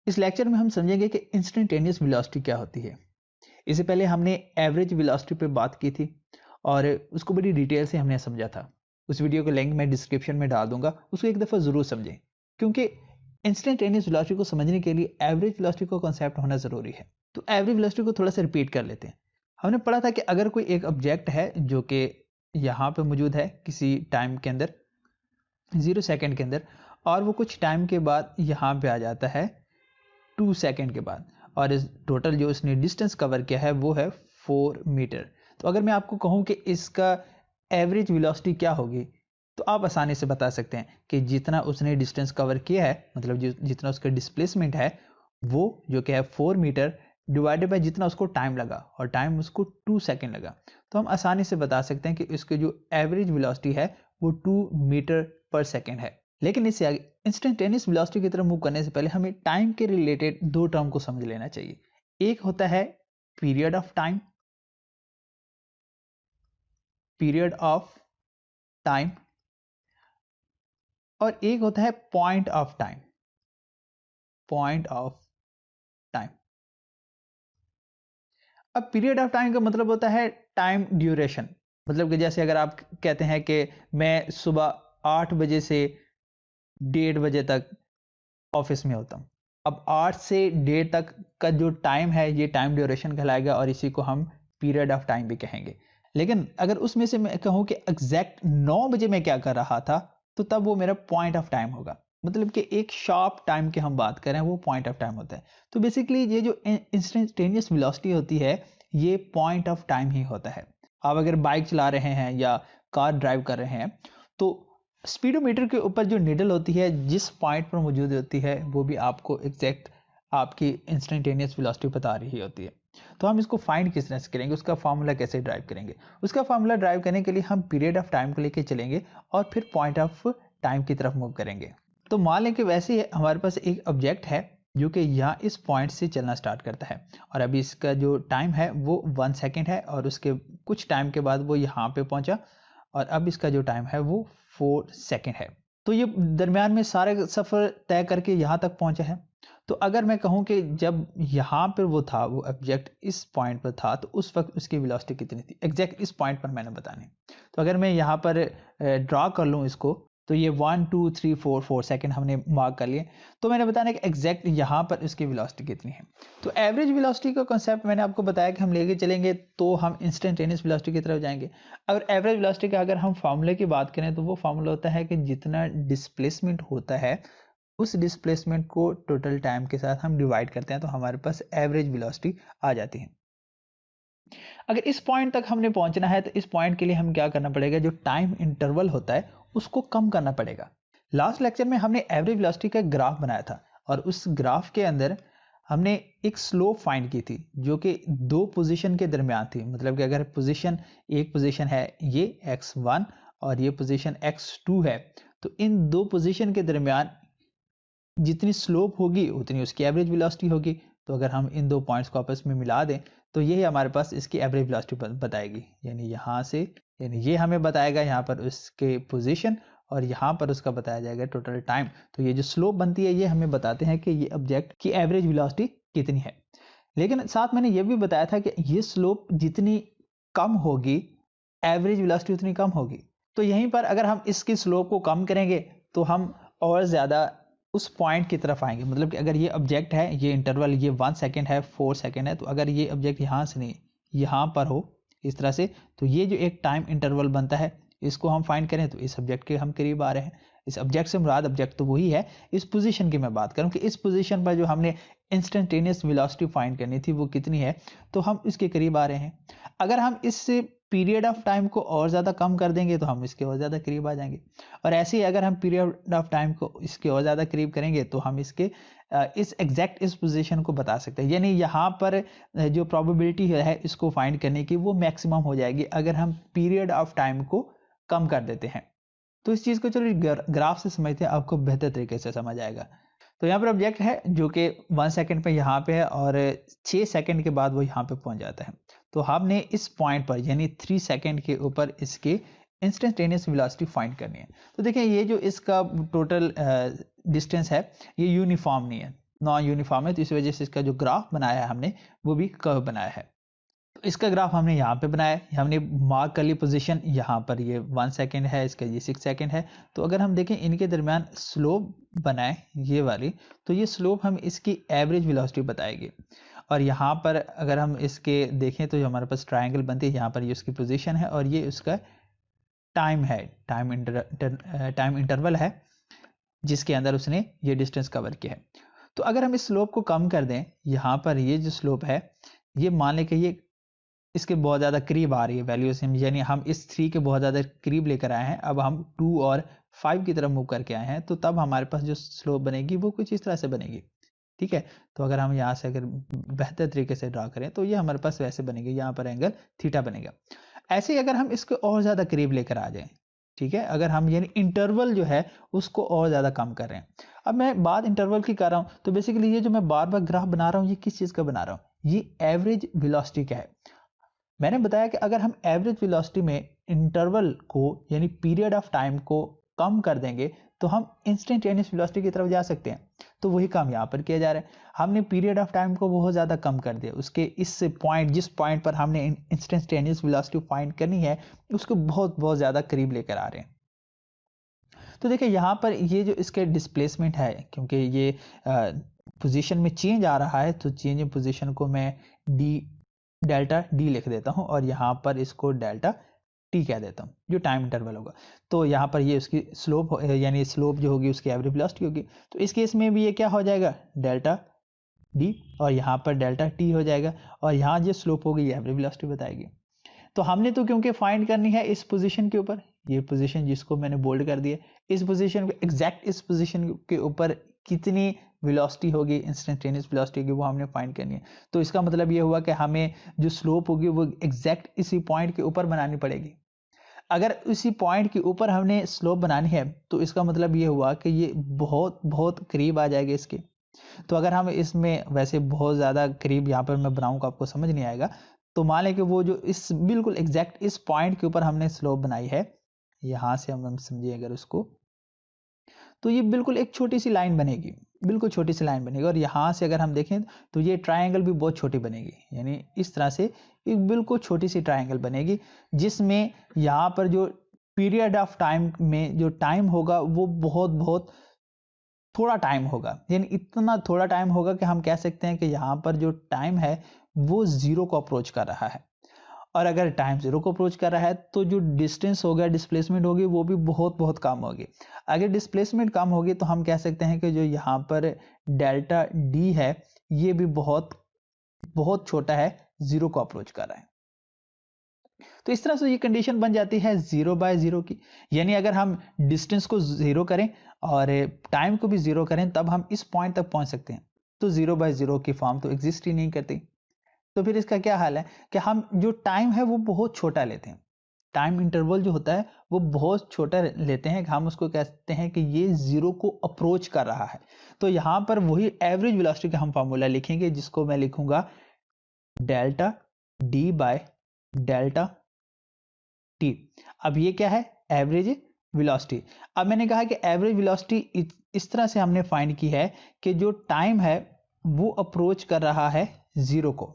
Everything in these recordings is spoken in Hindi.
इस लेक्चर में हम समझेंगे कि इंस्टेंटेनियस वेलोसिटी क्या होती है। इससे पहले हमने एवरेज वेलोसिटी पे बात की थी और उसको बड़ी डिटेल से हमने समझा था। उस वीडियो का लिंक मैं डिस्क्रिप्शन में डाल दूंगा, उसको एक दफ़ा ज़रूर समझें, क्योंकि इंस्टेंटेनियस वेलोसिटी को समझने के लिए एवरेज वेलोसिटी का कॉन्सेप्ट होना ज़रूरी है। तो एवरेज वेलोसिटी को थोड़ा सा रिपीट कर लेते हैं। हमने पढ़ा था कि अगर कोई एक ऑब्जेक्ट है जो कि यहाँ पे मौजूद है किसी टाइम के अंदर 0 सेकेंड के अंदर, और वो कुछ टाइम के बाद यहाँ पे आ जाता है 2 सेकेंड के बाद, और इस टोटल जो उसने डिस्टेंस कवर किया है वो है 4 मीटर। तो अगर मैं आपको कहूँ कि इसका एवरेज वेलोसिटी क्या होगी, तो आप आसानी से बता सकते हैं कि जितना उसने डिस्टेंस कवर किया है, मतलब जितना उसका डिस्प्लेसमेंट है वो जो कि है 4 मीटर, डिवाइडेड बाय जितना उसको टाइम लगा, और टाइम उसको 2 सेकेंड लगा। तो हम आसानी से बता सकते हैं कि इसकी जो एवरेज वेलोसिटी है वो 2 मीटर पर सेकेंड है। लेकिन इससे आगे इंस्टेंटेनियस वेलोसिटी की तरफ मूव करने से पहले हमें टाइम के रिलेटेड दो टर्म को समझ लेना चाहिए। एक होता है period of time, period of time, और एक होता है point of time, point of time. अब पीरियड ऑफ टाइम का मतलब होता है टाइम ड्यूरेशन। मतलब कि जैसे अगर आप कहते हैं कि मैं सुबह 8 बजे से 1:30 बजे तक ऑफिस में होता हूँ। अब 8 से 1:30 तक का जो टाइम है ये टाइम ड्यूरेशन कहलाएगा, और इसी को हम पीरियड ऑफ टाइम भी कहेंगे। लेकिन अगर उसमें से मैं कहूँ कि एग्जैक्ट 9 बजे मैं क्या कर रहा था, तो तब वो मेरा पॉइंट ऑफ टाइम होगा। मतलब कि एक शार्प टाइम की हम बात करें, वो पॉइंट ऑफ टाइम होता है। तो बेसिकली ये जो इंस्टेंटेनियस वेलोसिटी होती है ये पॉइंट ऑफ टाइम ही होता है। आप अगर बाइक चला रहे हैं या कार ड्राइव कर रहे हैं, तो स्पीडोमीटर के ऊपर जो निडल होती है जिस पॉइंट पर मौजूद होती है वो भी आपको एग्जैक्ट आपकी इंस्टेंटेनियस वेलोसिटी बता रही होती है। तो हम इसको फाइंड किस तरह से करेंगे, उसका फार्मूला कैसे ड्राइव करेंगे? उसका फार्मूला ड्राइव करने के लिए हम पीरियड ऑफ टाइम को लेके चलेंगे और फिर पॉइंट ऑफ टाइम की तरफ मूव करेंगे। तो मान लें कि वैसे ही हमारे पास एक ऑब्जेक्ट है जो कि यहाँ इस पॉइंट से चलना स्टार्ट करता है, और अभी इसका जो टाइम है वो 1 सेकेंड है, और उसके कुछ टाइम के बाद वो यहाँ पे पहुंचा, और अब इसका जो टाइम है वो 4 सेकेंड है। तो ये दरमियान में सारे सफ़र तय करके यहाँ तक पहुंचा है। तो अगर मैं कहूँ कि जब यहाँ पर वो था, वो ऑब्जेक्ट इस पॉइंट पर था, तो उस वक्त उसकी वेलोसिटी कितनी थी, एग्जैक्ट इस पॉइंट पर मैंने बतानी। तो अगर मैं यहाँ पर ड्रा कर लूँ इसको, तो ये 1 2 3 4 सेकेंड हमने मार्क कर लिए। तो मैंने बताना कि एग्जैक्ट यहाँ पर इसकी वेलोसिटी कितनी है। तो एवरेज वेलोसिटी का कॉन्सेप्ट मैंने आपको बताया कि हम लेके चलेंगे तो हम इंस्टेंटेनियस वेलोसिटी की तरफ जाएंगे। अगर एवरेज वेलोसिटी का अगर हम फार्मूले की बात करें, तो वो फार्मूला होता है कि जितना डिस्प्लेसमेंट होता है उस डिस्प्लेसमेंट को टोटल टाइम के साथ हम डिवाइड करते हैं, तो हमारे पास एवरेज वेलोसिटी आ जाती है। अगर इस पॉइंट तक हमने पहुंचना है, तो इस पॉइंट के लिए हम क्या करना पड़ेगा, जो टाइम इंटरवल होता है उसको कम करना पड़ेगा। लास्ट लेक्चर में हमने एवरेज वेलोसिटी का ग्राफ बनाया था, और उस ग्राफ के अंदर हमने एक स्लोप फाइंड की थी जो कि दो पोजीशन के दरमियान थी। मतलब कि अगर एक पोजीशन है ये x1 और ये पोजीशन x2 है, तो इन दो पोजीशन के दरमियान जितनी स्लोप होगी उतनी उसकी एवरेज वेलोसिटी होगी। तो अगर हम इन दो पॉइंट्स को आपस में मिला दें, तो यही हमारे पास इसकी एवरेज वेलोसिटी बताएगी। यानी यहाँ से, यानी ये हमें बताएगा यहाँ पर उसके पोजीशन, और यहाँ पर उसका बताया जाएगा टोटल टाइम। तो ये जो स्लोप बनती है ये हमें बताते हैं कि ये ऑब्जेक्ट की एवरेज वेलोसिटी कितनी है। लेकिन साथ मैंने ये भी बताया था कि ये स्लोप जितनी कम होगी एवरेज वेलोसिटी उतनी कम होगी। तो यहीं पर अगर हम इसकी स्लोप को कम करेंगे तो हम और ज़्यादा उस पॉइंट की तरफ आएंगे। मतलब कि अगर ये ऑब्जेक्ट है, ये इंटरवल ये 1 सेकेंड है 4 सेकेंड है, तो अगर ये ऑब्जेक्ट यहाँ से नहीं यहाँ पर हो इस तरह से, तो ये जो एक टाइम इंटरवल बनता है इसको हम फाइंड करें तो इस ऑब्जेक्ट के हम करीब आ रहे हैं। इस ऑब्जेक्ट से मुराद ऑब्जेक्ट तो वही है, इस पोजीशन की मैं बात करूं कि इस पोजीशन पर जो हमने इंस्टेंटेनियस वेलोसिटी फाइंड करनी थी वो कितनी है, तो हम इसके करीब आ रहे हैं। अगर हम इस पीरियड ऑफ टाइम को और ज़्यादा कम कर देंगे तो हम इसके और ज़्यादा करीब आ जाएंगे, और ऐसे ही अगर हम पीरियड ऑफ टाइम को इसके और ज़्यादा करीब करेंगे तो हम इसके इस एग्जैक्ट इस पोजीशन को बता सकते हैं। यानी यहाँ पर जो प्रोबेबिलिटी है इसको फाइंड करने की वो मैक्सिमम हो जाएगी अगर हम पीरियड ऑफ टाइम को कम कर देते हैं। तो इस चीज़ को चलो ग्राफ से समझते हैं, आपको बेहतर तरीके से समझ आएगा। तो यहाँ पर ऑब्जेक्ट है जो कि 1 सेकेंड पे यहाँ पे है, और 6 सेकेंड के बाद वो यहाँ पे पहुँच जाता है। तो हमने इस पॉइंट पर यानी 3 सेकेंड के ऊपर इसके इंस्टेंटेनियस वेलोसिटी फाइंड करनी है। तो देखिए ये जो इसका टोटल डिस्टेंस है ये यूनिफॉर्म नहीं है। नॉन यूनिफॉर्म है, तो इस वजह से इसका जो ग्राफ बनाया है हमने वो भी कर्व बनाया है। तो इसका ग्राफ हमने यहाँ पे बनाया है, हमने मार्क कर ली पोजीशन, यहाँ पर ये 1 सेकेंड है, इसका ये 6 सेकेंड है। तो अगर हम देखें इनके दरमियान स्लोप बनाए ये वाली, तो ये स्लोप हम इसकी एवरेज वेलोसिटी बताएगी। और यहाँ पर अगर हम इसके देखें तो जो हमारे पास ट्राइंगल बनती है, यहाँ पर ये उसकी पोजीशन है और ये उसका टाइम है, टाइम इंटरवल है जिसके अंदर उसने ये डिस्टेंस कवर किया है। तो अगर हम इस स्लोप को कम कर दें, यहाँ पर ये जो स्लोप है ये मान लें कि ये इसके बहुत ज़्यादा करीब आ रही है वैल्यू से, यानी हम इस 3 के बहुत ज़्यादा करीब लेकर आए हैं, अब हम 2 और 5 की तरफ मूव करके आए हैं, तो तब हमारे पास जो स्लोप बनेगी वो कुछ इस तरह से बनेगी। ठीक है, तो अगर हम यहाँ से अगर बेहतर तरीके से ड्रा करें तो ये हमारे पास वैसे बनेगी, यहाँ पर एंगल थीटा बनेगा। ऐसे ही अगर हम इसको और ज़्यादा करीब लेकर आ जाएं, ठीक है, अगर हम यानी इंटरवल जो है उसको और ज़्यादा कम कर रहे हैं। अब मैं बात इंटरवल की कर रहा हूँ, तो बेसिकली ये जो मैं बार बार ग्राफ बना रहा हूँ ये किस चीज़ का बना रहा हूँ, ये एवरेज वेलोसिटी का है। मैंने बताया कि अगर हम एवरेज वेलोसिटी में इंटरवल को यानी पीरियड ऑफ टाइम को कम कर देंगे तो हम इंस्टेंटेनियस वेलोसिटी की तरफ जा सकते हैं। तो वही काम यहाँ पर किया जा रहा है, हमने पीरियड ऑफ टाइम को बहुत ज़्यादा कम कर दिया, उसके इस पॉइंट जिस पॉइंट पर हमने इंस्टेंटेनियस वेलोसिटी फाइंड करनी है उसको बहुत बहुत ज़्यादा करीब लेकर आ रहे हैं। तो देखिए यहाँ पर ये जो इसके डिस्प्लेसमेंट है, क्योंकि ये पोजीशन में चेंज आ रहा है, तो चेंज इन पोजीशन को मैं डेल्टा डी लिख देता हूँ और यहाँ पर इसको डेल्टा टी कह देता हूँ जो टाइम इंटरवल होगा। तो यहाँ पर ये उसकी स्लोप यानी स्लोप जो होगी उसकी एवरेज वेलोसिटी होगी। तो इस केस में भी ये क्या हो जाएगा, डेल्टा डी, और यहाँ पर डेल्टा टी हो जाएगा, और यहाँ जो स्लोप होगी ये एवरेज वेलोसिटी बताएगी। तो हमने तो क्योंकि फाइंड करनी है इस पोजीशन के ऊपर, ये पोजीशन जिसको मैंने बोल्ड कर दिया, इस पोजीशन को एग्जैक्ट इस पोजीशन के ऊपर कितनी वेलोसिटी होगी, इंस्टेंटेनियस वेलोसिटी होगी, वो हमने फाइंड करनी है। तो इसका मतलब ये हुआ कि हमें जो स्लोप होगी वो एग्जैक्ट इसी पॉइंट के ऊपर बनानी पड़ेगी। अगर इसी पॉइंट के ऊपर हमने स्लोप बनानी है तो इसका मतलब ये हुआ कि ये बहुत बहुत करीब आ जाएगा इसके। तो अगर हम इसमें वैसे बहुत ज़्यादा करीब यहाँ पर मैं बनाऊँगा आपको समझ नहीं आएगा, तो मान लें कि वो जो इस बिल्कुल एग्जैक्ट इस पॉइंट के ऊपर हमने स्लोप बनाई है, यहाँ से हम समझिए अगर उसको, तो ये बिल्कुल एक छोटी सी लाइन बनेगी, बिल्कुल छोटी सी लाइन बनेगी, और यहाँ से अगर हम देखें तो ये ट्रायंगल भी बहुत छोटी बनेगी, यानी इस तरह से एक बिल्कुल छोटी सी ट्रायंगल बनेगी जिसमें यहाँ पर जो पीरियड ऑफ टाइम में जो टाइम होगा वो बहुत बहुत थोड़ा टाइम होगा, यानी इतना थोड़ा टाइम होगा कि हम कह सकते हैं कि यहाँ पर जो टाइम है वो जीरो को अप्रोच कर रहा है। और अगर टाइम जीरो को अप्रोच कर रहा है तो जो डिस्टेंस होगा, डिस्प्लेसमेंट होगी, वो भी बहुत बहुत कम होगी। अगर डिस्प्लेसमेंट कम होगी तो हम कह सकते हैं कि जो यहाँ पर डेल्टा डी है ये भी बहुत बहुत छोटा है, जीरो को अप्रोच कर रहा है। तो इस तरह से ये कंडीशन बन जाती है 0/0 की, यानी अगर हम डिस्टेंस को जीरो करें और टाइम को भी जीरो करें तब हम इस पॉइंट तक पहुंच सकते हैं। तो 0/0 की फॉर्म तो एग्जिस्ट ही नहीं करती। तो फिर इसका क्या हाल है कि हम जो टाइम है वो बहुत छोटा लेते हैं, टाइम इंटरवल जो होता है वो बहुत छोटा लेते हैं, हम उसको कहते हैं कि ये जीरो को अप्रोच कर रहा है। तो यहाँ पर वही एवरेज वेलोसिटी का हम फार्मूला लिखेंगे जिसको मैं लिखूंगा delta D by delta T. अब ये क्या है, एवरेज वेलोसिटी। अब मैंने कहा कि एवरेज वेलोसिटी इस तरह से हमने फाइंड की है कि जो टाइम है वो अप्रोच कर रहा है जीरो को,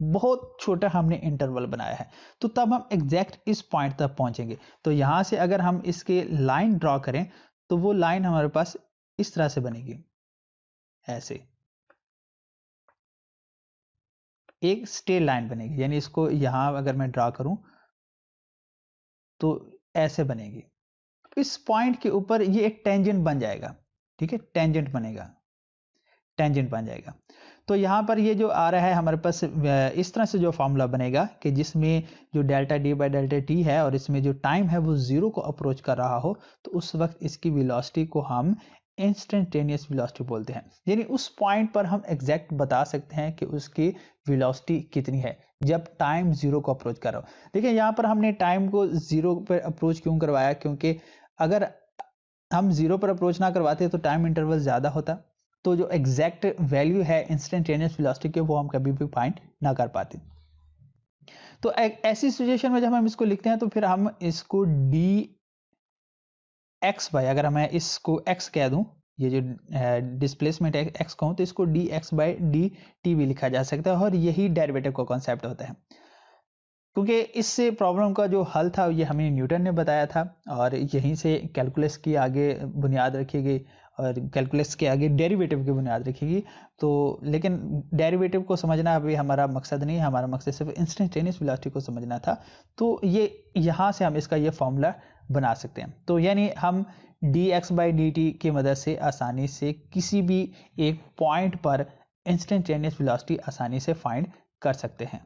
बहुत छोटा हमने इंटरवल बनाया है, तो तब हम एग्जैक्ट इस पॉइंट तक पहुंचेंगे। तो यहां से अगर हम इसके लाइन ड्रॉ करें तो वो लाइन हमारे पास इस तरह से बनेगी, ऐसे एक स्ट्रेट लाइन बनेगी, यानी इसको यहां अगर मैं ड्रॉ करूं तो ऐसे बनेगी। इस पॉइंट के ऊपर ये एक टेंजेंट बन जाएगा, ठीक है, टेंजेंट बनेगा, टेंजेंट बन जाएगा। तो यहाँ पर ये जो आ रहा है हमारे पास इस तरह से जो फॉर्मूला बनेगा कि जिसमें जो delta D by delta T है और इसमें जो टाइम है वो जीरो को अप्रोच कर रहा हो, तो उस वक्त इसकी वेलोसिटी को हम इंस्टेंटेनियस वेलोसिटी बोलते हैं। यानी उस पॉइंट पर हम एग्जैक्ट बता सकते हैं कि उसकी वेलोसिटी कितनी है जब टाइम जीरो को अप्रोच कर रहा हो। देखिए यहाँ पर हमने टाइम को जीरो पर अप्रोच क्यों करवाया, क्योंकि अगर हम जीरो पर अप्रोच ना करवाते तो टाइम इंटरवल ज्यादा होता, तो जो एग्जैक्ट वैल्यू है इंस्टेंटेनियस वेलोसिटी के वो हम कभी भी फाइंड ना कर पाते। तो ऐसी सिचुएशन में जब हम इसको लिखते हैं तो फिर हम इसको डी एक्स बाई, अगर मैं इसको एक्स कह दूं ये जो डिस्प्लेसमेंट एक्स को तो इसको D x by D T भी लिखा जा सकता है, और यही डेरिवेटिव का कॉन्सेप्ट होता है। क्योंकि इस प्रॉब्लम का जो हल था ये हमें न्यूटन ने बताया था, और यहीं से कैलकुलस की आगे बुनियाद रखी गई, और कैलकुलस के आगे डेरिवेटिव की बुनियाद रखी गई। तो लेकिन डेरिवेटिव को समझना अभी हमारा मकसद नहीं है, हमारा मकसद सिर्फ इंस्टेंटेनियस वेलोसिटी को समझना था। तो ये यहाँ से हम इसका ये फॉर्मूला बना सकते हैं। तो यानी हम dx बाई डी टी की मदद से आसानी से किसी भी एक पॉइंट पर इंस्टेंटेनियस वेलोसिटी आसानी से फाइंड कर सकते हैं।